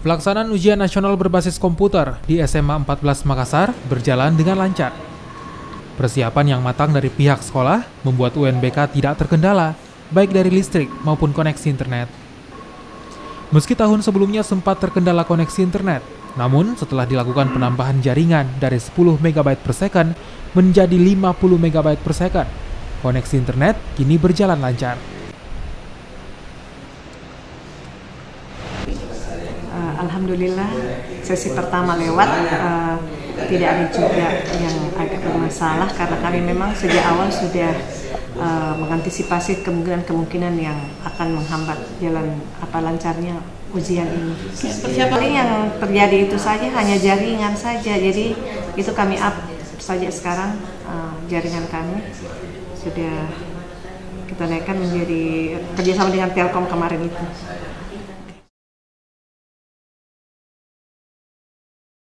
Pelaksanaan ujian nasional berbasis komputer di SMA 14 Makassar berjalan dengan lancar. Persiapan yang matang dari pihak sekolah membuat UNBK tidak terkendala, baik dari listrik maupun koneksi internet. Meski tahun sebelumnya sempat terkendala koneksi internet, namun setelah dilakukan penambahan jaringan dari 10 MB per second menjadi 50 MB per second, koneksi internet kini berjalan lancar. Alhamdulillah sesi pertama lewat, tidak ada juga yang agak bermasalah karena kami memang sejak awal sudah mengantisipasi kemungkinan-kemungkinan yang akan menghambat jalan lancarnya ujian ini. Paling yang terjadi itu saja, hanya jaringan saja, jadi itu kami up saja sekarang. Jaringan kami sudah kita naikkan menjadi kerjasama dengan Telkom kemarin itu.